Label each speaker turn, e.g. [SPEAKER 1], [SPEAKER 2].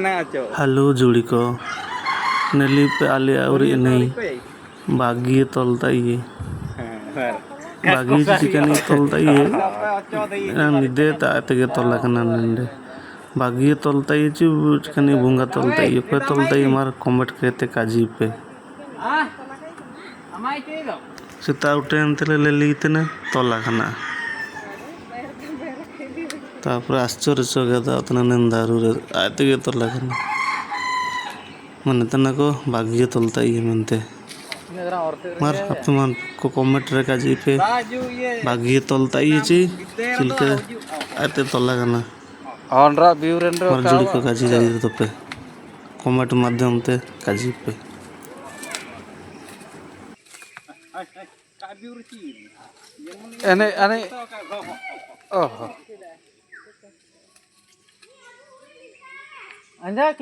[SPEAKER 1] Halo Juliko, Nelly pe ali auri ini bagi tolta iye, bagi cikani tolta iye, nide ta tege tola kana nende, bagi tolta iye cu cikani bunga tolta iye, kue tolta iye mar komet kete kaji pe. Seta uटे अंतरे ले ली इतने तोला खाना तापर आश्चर्य चौगता उतना नंदारू रे आते के तोला खाना मन तना को भाग्य तोलता ही मनते मार अब तुम को कमेंट रे काजी पे भाग्य तोलता ही ची चिलके आते तोला खाना
[SPEAKER 2] ऑनरा ब्यूरेंद्र
[SPEAKER 1] मार जुड़ी को काजी जाई तो पे कमेंट माध्यम ते काजी पे
[SPEAKER 2] ane oh anja